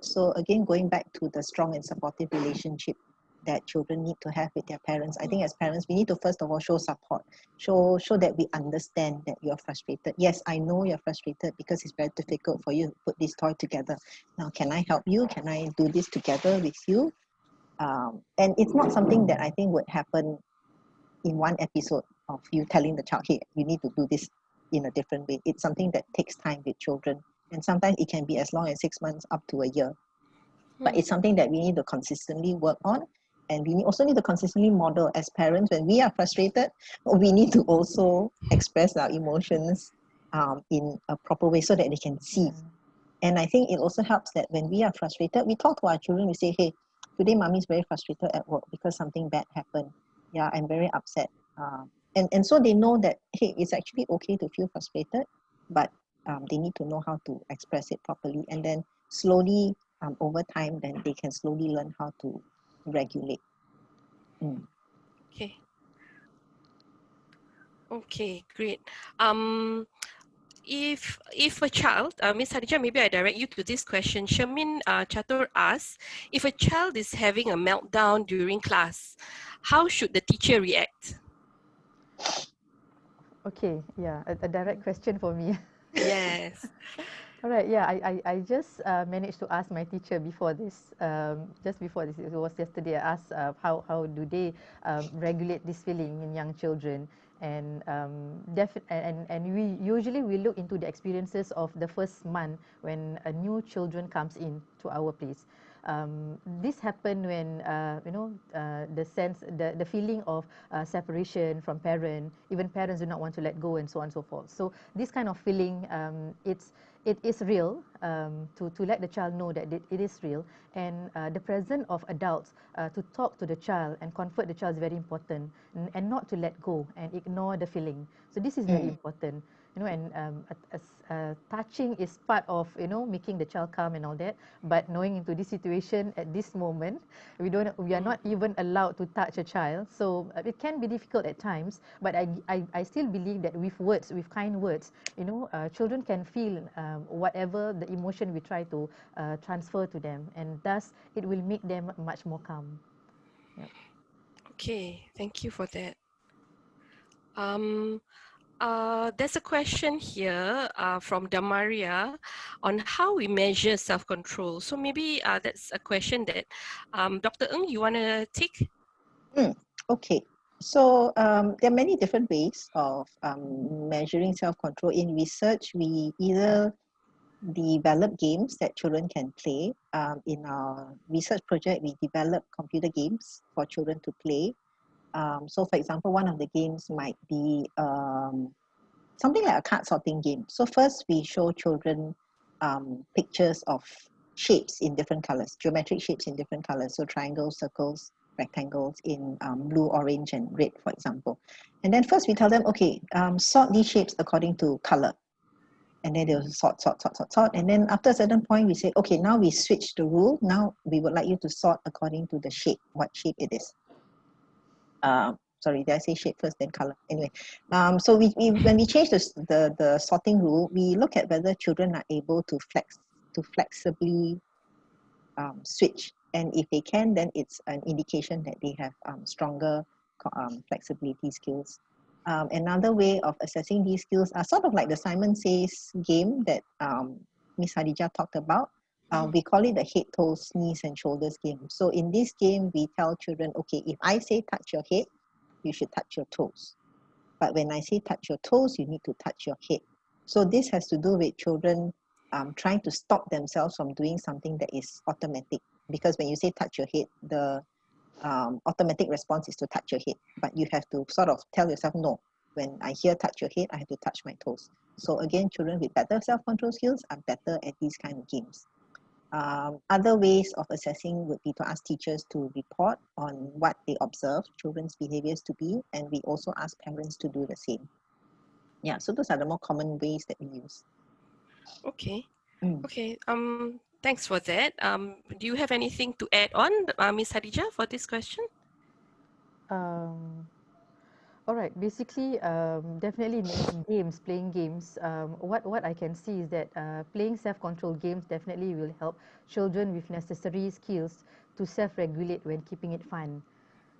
So again, going back to the strong and supportive relationship that children need to have with their parents. I think as parents, we need to first of all show support, show that we understand that you're frustrated. Yes, I know you're frustrated because it's very difficult for you to put this toy together. Now, can I help you? Can I do this together with you? And it's not something that I think would happen in one episode of you telling the child, hey, you need to do this in a different way. It's something that takes time with children. And sometimes it can be as long as 6 months up to a year. But it's something that we need to consistently work on. And we also need to consistently model as parents. When we are frustrated, we need to also express our emotions in a proper way so that they can see. And I think it also helps that when we are frustrated, we talk to our children, we say, hey, today mommy is very frustrated at work because something bad happened. Yeah, I'm very upset. And so they know that, hey, it's actually okay to feel frustrated, but they need to know how to express it properly. And then slowly, over time, then they can slowly learn how to regulate. Okay. Okay, great. If a child, Ms. Hadijah, maybe I direct you to this question. Shamin Chatur asks, if a child is having a meltdown during class, how should the teacher react? Okay, yeah, a direct question for me. Yes. All right, yeah, I just managed to ask my teacher before this, just before this, it was yesterday, I asked how do they regulate this feeling in young children. And and we usually look into the experiences of the first month when a new children comes in to our place. This happened when the feeling of separation from parent, even parents do not want to let go, and so on and so forth. So this kind of feeling, it is real, to let the child know that it is real, and the presence of adults to talk to the child and comfort the child is very important, and not to let go and ignore the feeling. So this is very important. and touching is part of, making the child calm and all that. But knowing into this situation at this moment, we are not even allowed to touch a child. So it can be difficult at times, but I still believe that with words, with kind words, children can feel whatever the emotion we try to transfer to them, and thus it will make them much more calm. Yep. Okay, thank you for that. There's a question here from Damaria on how we measure self-control. So maybe that's a question that Dr. Ng, you want to take? Okay. So there are many different ways of measuring self-control. In research, we either develop games that children can play. In our research project, we develop computer games for children to play. So for example, one of the games might be something like a card sorting game. So first we show children pictures of shapes in different colors, geometric shapes in different colors. So triangles, circles, rectangles in blue, orange, and red, for example. And then first we tell them, okay, sort these shapes according to color. And then they'll sort. And then after a certain point, we say, okay, now we switch the rule. Now we would like you to sort according to the shape, what shape it is. Sorry, did I say shape first, then color? Anyway, so when we change the sorting rule, we look at whether children are able to flexibly switch. And if they can, then it's an indication that they have stronger flexibility skills. Another way of assessing these skills are sort of like the Simon Says game that Miss Hadijah talked about. We call it the head, toes, knees, and shoulders game. So in this game, we tell children, okay, if I say touch your head, you should touch your toes. But when I say touch your toes, you need to touch your head. So this has to do with children trying to stop themselves from doing something that is automatic. Because when you say touch your head, the automatic response is to touch your head. But you have to sort of tell yourself, no, when I hear touch your head, I have to touch my toes. So again, children with better self-control skills are better at these kind of games. Other ways of assessing would be to ask teachers to report on what they observe children's behaviors to be, and we also ask parents to do the same. Yeah, so those are the more common ways that we use. Okay. Okay. Thanks for that. Do you have anything to add on, Ms. Hadijah, for this question? All right. Basically, definitely in games, playing games. What I can see is that playing self-control games definitely will help children with necessary skills to self-regulate when keeping it fun.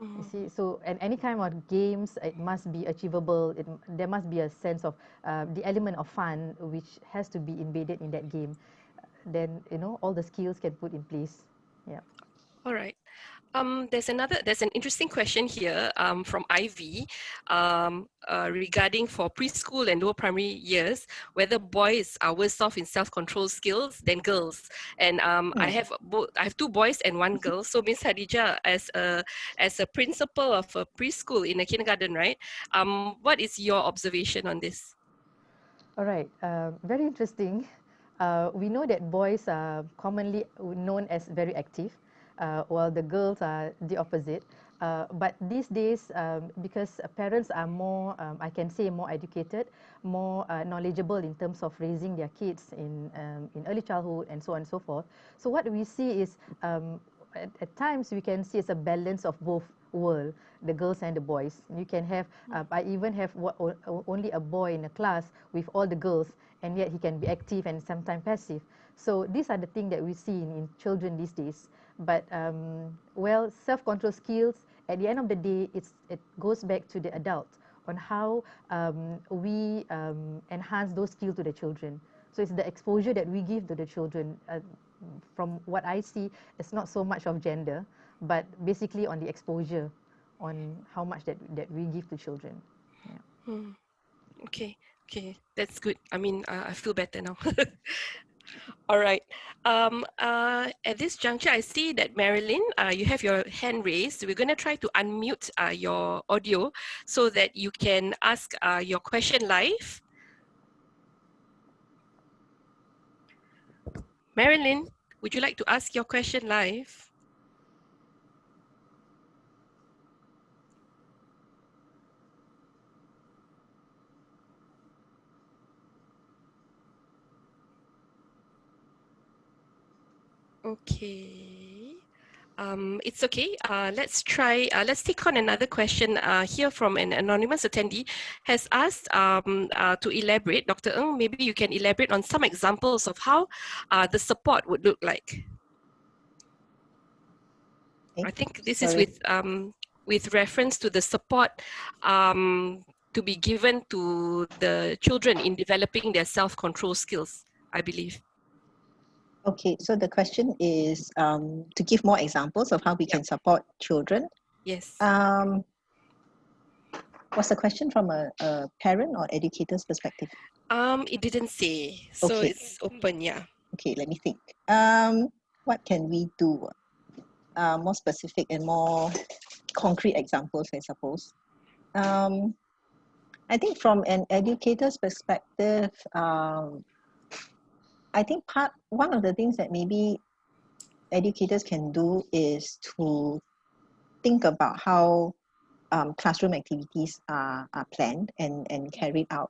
You see, so and any kind of games, it must be achievable. There must be a sense of the element of fun which has to be embedded in that game. Then all the skills can put in place. Yeah. All right. There's an interesting question here from Ivy regarding for preschool and lower primary years, whether boys are worse off in self-control skills than girls. And I have two boys and one girl. So Miss Hadijah, as a principal of a preschool in a kindergarten, right? What is your observation on this? All right. Very interesting. We know that boys are commonly known as very active, while the girls are the opposite. But these days, because parents are more, I can say, more educated, more knowledgeable in terms of raising their kids in early childhood and so on and so forth. So what we see is, at times we can see it's a balance of both world, the girls and the boys. You can have, I even have only a boy in a class with all the girls, and yet he can be active and sometimes passive. So these are the things that we see in children these days. But well, self-control skills, at the end of the day, it goes back to the adult on how we enhance those skills to the children. So it's the exposure that we give to the children. From what I see, it's not so much of gender, but basically on the exposure, on how much that we give to children. Yeah. Okay, that's good. I mean, I feel better now. All right. At this juncture, I see that Marilyn, you have your hand raised. We're going to try to unmute your audio so that you can ask your question live. Marilyn, would you like to ask your question live? Okay. It's okay. Let's try. Let's take on another question here from an anonymous attendee. Has asked to elaborate. Dr. Ng, maybe you can elaborate on some examples of how the support would look like. Okay. I think this is Sorry. with reference to the support to be given to the children in developing their self-control skills, I believe. Okay, so the question is to give more examples of how we can support children. Yes. Was the question from a parent or educator's perspective? It didn't say, so Okay. it's open, yeah. Okay, let me think. What can we do? More specific and more concrete examples, I suppose. I think from an educator's perspective, I think one of the things that maybe educators can do is to think about how classroom activities are planned and carried out.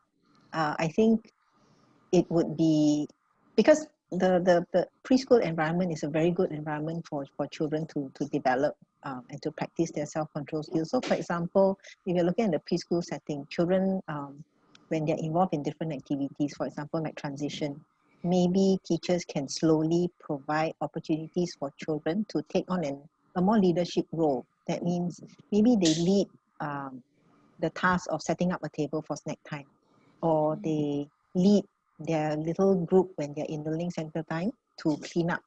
I think it would be, because the preschool environment is a very good environment for children to develop and to practice their self-control skills. So for example, if you're looking at the preschool setting, children, when they're involved in different activities, for example, like transition, maybe teachers can slowly provide opportunities for children to take on a more leadership role. That means maybe they lead the task of setting up a table for snack time, or they lead their little group when they're in learning center time to clean up,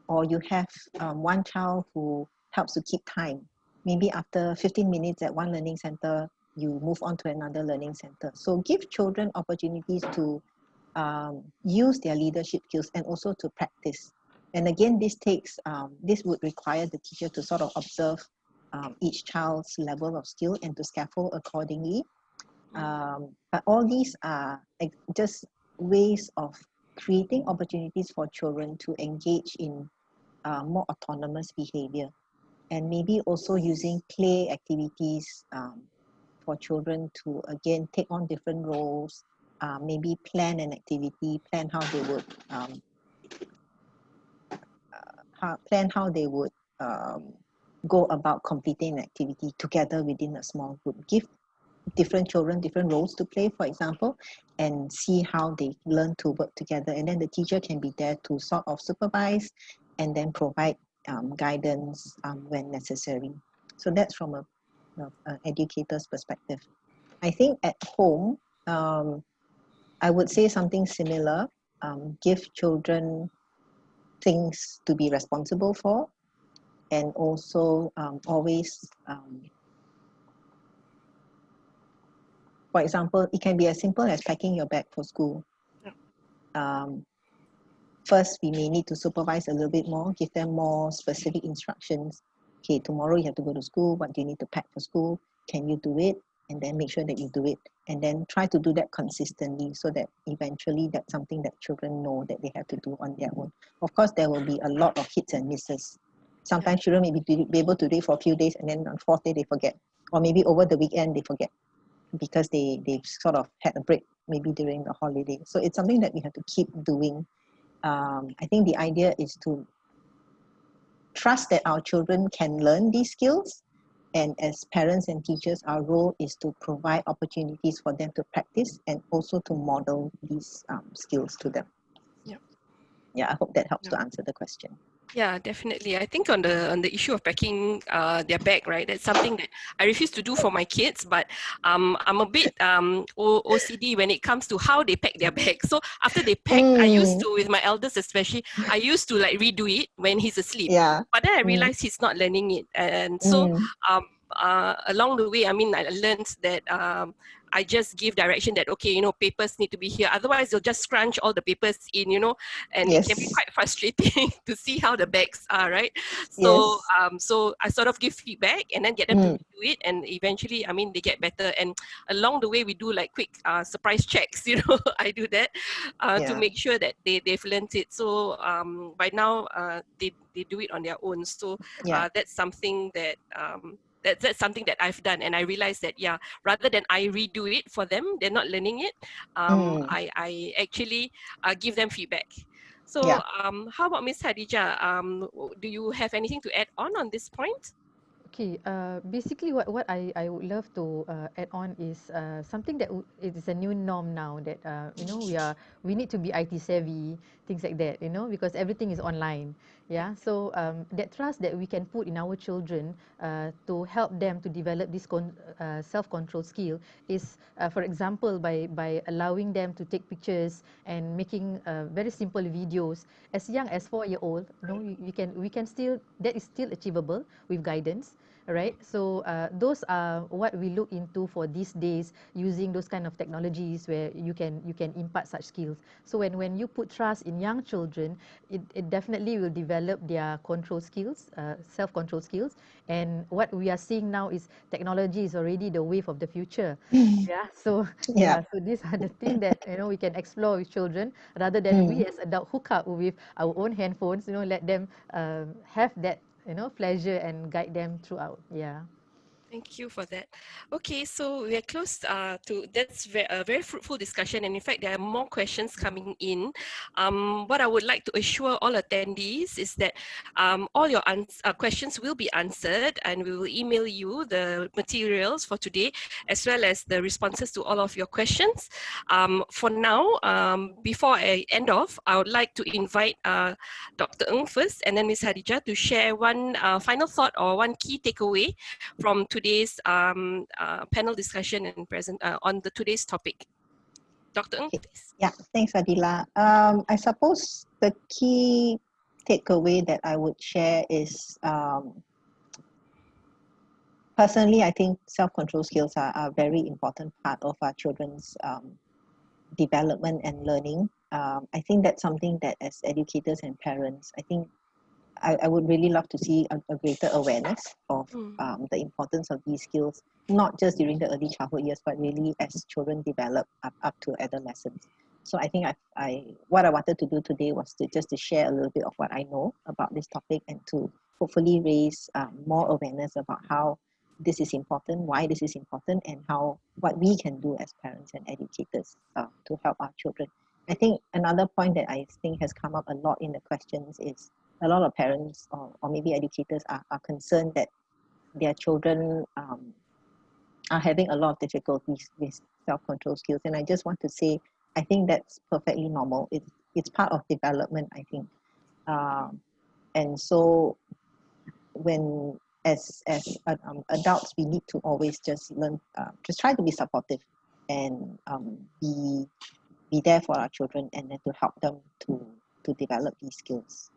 or you have one child who helps to keep time. Maybe after 15 minutes at one learning center, you move on to another learning center. So give children opportunities to use their leadership skills and also to practice. And again, this would require the teacher to sort of observe each child's level of skill and to scaffold accordingly. But all these are just ways of creating opportunities for children to engage in more autonomous behavior, and maybe also using play activities for children to again take on different roles, maybe plan an activity, plan how they would go about completing an activity together within a small group. Give different children different roles to play, for example, and see how they learn to work together. And then the teacher can be there to sort of supervise and then provide guidance when necessary. So that's from an educator's perspective. I think at home, I would say something similar. Give children things to be responsible for, and also always for example, it can be as simple as packing your bag for school. First, we may need to supervise a little bit more, give them more specific instructions. Okay, tomorrow you have to go to school. What do you need to pack for school? Can you do it? And then make sure that you do it. And then try to do that consistently so that eventually that's something that children know that they have to do on their own. Of course, there will be a lot of hits and misses. Sometimes children may be able to do it for a few days, and then on the fourth day they forget. Or maybe over the weekend they forget, because they've sort of had a break maybe during the holiday. So it's something that we have to keep doing. I think the idea is to trust that our children can learn these skills, and as parents and teachers, our role is to provide opportunities for them to practice and also to model these skills to them. Yeah, I hope that helps to answer the question. Yeah, definitely. I think on the issue of packing their bag, right? That's something that I refuse to do for my kids, but I'm a bit OCD when it comes to how they pack their bag. So after they pack, I used to, with my eldest especially, I used to like redo it when he's asleep. Yeah. But then I realized he's not learning it, and so along the way, I mean, I learned that I just give direction that, okay, you know, papers need to be here. Otherwise, they'll just scrunch all the papers in, you know, and it can be quite frustrating to see how the bags are, right? So, so I sort of give feedback and then get them to do it, and eventually, I mean, they get better. And along the way, we do like quick surprise checks. You know, I do that to make sure that they've learned it. So by now, they do it on their own. So that's something that. That's something that I've done, and I realized that rather than I redo it for them, they're not learning it. I actually give them feedback. So Yeah. how about Ms. Hadija? Do you have anything to add on this point? Okay, basically what I would love to add on is something that it is a new norm now that you know we need to be IT savvy, things like that, you know, because everything is online. Yeah, so that trust that we can put in our children to help them to develop this self-control skill is, for example, by allowing them to take pictures and making very simple videos as young as 4 year old. You know, we can still, that is still achievable with guidance. Right, so those are what we look into for these days, using those kind of technologies where you can impart such skills. So when you put trust in young children, it definitely will develop their control skills, self-control skills. And what we are seeing now is technology is already the wave of the future. Yeah, so Yeah. yeah, so these are the things that, you know, we can explore with children rather than we as adult hook up with our own handphones. You know, let them have that, you know, pleasure and guide them throughout. Yeah. Thank you for that. Okay, so we are close to, that's a very fruitful discussion. And in fact, there are more questions coming in. What I would like to assure all attendees is that all your questions will be answered, and we will email you the materials for today, as well as the responses to all of your questions. For now, before I end off, I would like to invite Dr. Ng first, and then Ms. Hadija to share one final thought or one key takeaway from today's panel discussion and present on the today's topic. Dr. Ng, Okay. please. Yeah, thanks, Adila. I suppose the key takeaway that I would share is, personally, I think self-control skills are a very important part of our children's development and learning. I think that's something that as educators and parents, I think I would really love to see a greater awareness of the importance of these skills, not just during the early childhood years, but really as children develop up to adolescence. So I think what I wanted to do today was just to share a little bit of what I know about this topic, and to hopefully raise more awareness about how this is important, why this is important, and what we can do as parents and educators to help our children. I think another point that I think has come up a lot in the questions is a lot of parents or maybe educators are concerned that their children are having a lot of difficulties with self-control skills. And I just want to say, I think that's perfectly normal. It's part of development, I think. And so when as adults, we need to always just learn, just try to be supportive and be there for our children, and then to help them to develop these skills.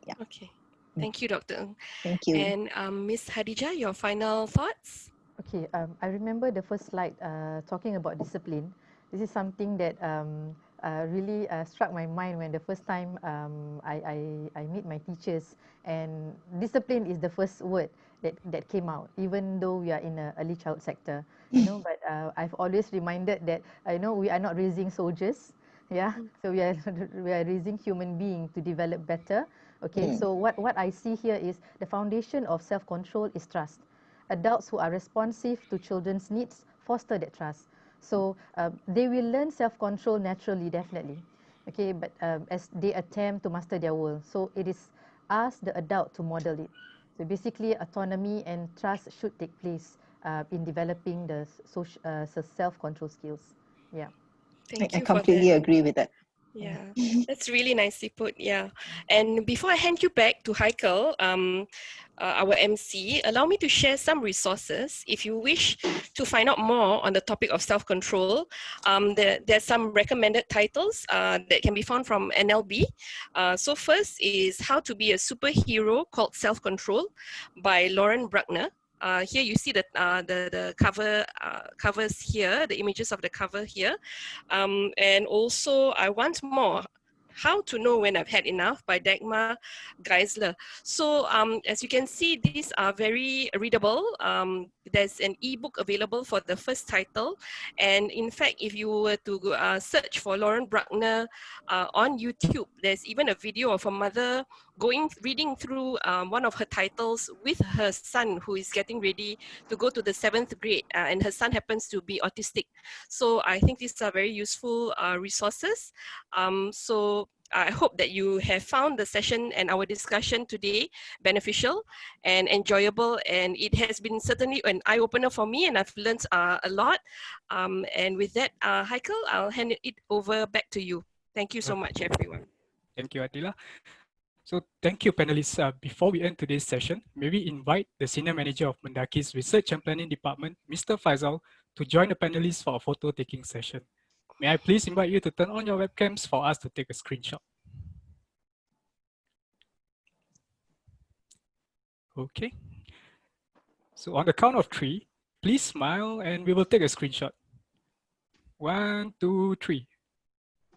Yeah. Okay. Thank you, Dr. Ng. Thank you. And Ms. Hadija, your final thoughts? Okay, I remember the first slide talking about discipline. This is something that really struck my mind when the first time I meet my teachers, and discipline is the first word that came out, even though we are in a early child sector, you know. But I've always reminded that I know we are not raising soldiers, yeah. So we are we are raising human beings to develop better. Okay, so what I see here is the foundation of self-control is trust. Adults who are responsive to children's needs foster that trust. So they will learn self-control naturally, definitely. Okay, but as they attempt to master their world, so it is us, the adult, to model it. So basically, autonomy and trust should take place in developing the self-control skills. Yeah. Thank I you for completely that. agree with that. Yeah, that's really nicely put. Yeah. And before I hand you back to Heikel, our MC, allow me to share some resources. If you wish to find out more on the topic of self-control, there's some recommended titles that can be found from NLB. So first is How to Be a Superhero Called Self-Control by Lauren Bruckner. Here you see the covers here, the images of the cover here. And also I Want More, How to Know When I've Had Enough by Dagmar Geisler. So as you can see, these are very readable. There's an ebook available for the first title. And in fact, if you were to search for Lauren Bruckner on YouTube, there's even a video of a mother reading through one of her titles with her son, who is getting ready to go to the 7th grade. And her son happens to be autistic. So I think these are very useful resources. So I hope that you have found the session and our discussion today beneficial and enjoyable, and it has been certainly an eye-opener for me, and I've learned a lot. And with that, Heikel, I'll hand it over back to you. Thank you so much, everyone. Thank you, Adila. So thank you, panelists. Before we end today's session, may we invite the Senior Manager of MENDAKI's Research and Planning Department, Mr. Faisal, to join the panelists for a photo-taking session. May I please invite you to turn on your webcams for us to take a screenshot. Okay. So on the count of 3, please smile and we will take a screenshot. 1, 2, 3.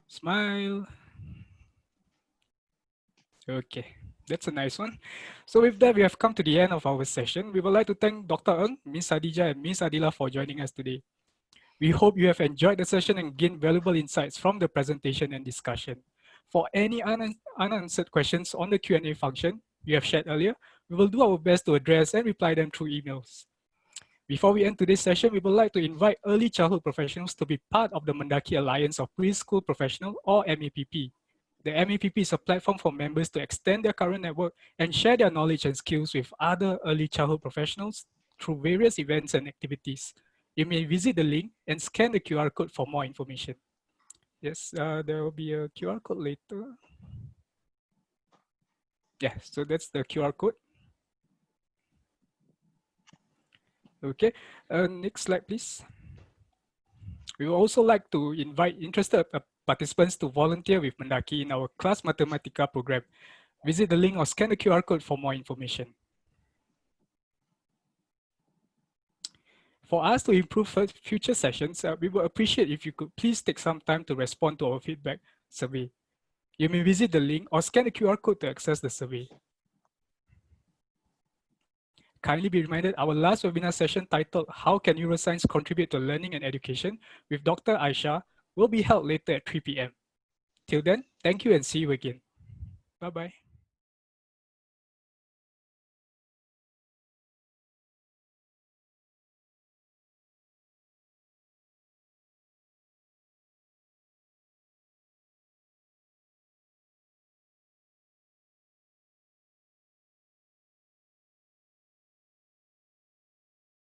Smile. Okay, that's a nice one. So with that, we have come to the end of our session. We would like to thank Dr. Ng, Ms. Adija, and Ms. Adila for joining us today. We hope you have enjoyed the session and gained valuable insights from the presentation and discussion. For any unanswered questions on the Q&A function we have shared earlier, we will do our best to address and reply them through emails. Before we end today's session, we would like to invite early childhood professionals to be part of the MENDAKI Alliance of Preschool Professional, or MEPP. The MEPP is a platform for members to extend their current network and share their knowledge and skills with other early childhood professionals through various events and activities. You may visit the link and scan the QR code for more information. Yes, there will be a QR code later. Yeah, so that's the QR code. Okay, next slide, please. We would also like to invite interested participants to volunteer with MENDAKI in our class Mathematica program. Visit the link or scan the QR code for more information. For us to improve future sessions, we would appreciate if you could please take some time to respond to our feedback survey. You may visit the link or scan the QR code to access the survey. Kindly be reminded, our last webinar session titled How Can Neuroscience Contribute to Learning and Education with Dr. Aisha will be held later at 3 p.m. Till then, thank you and see you again. Bye-bye.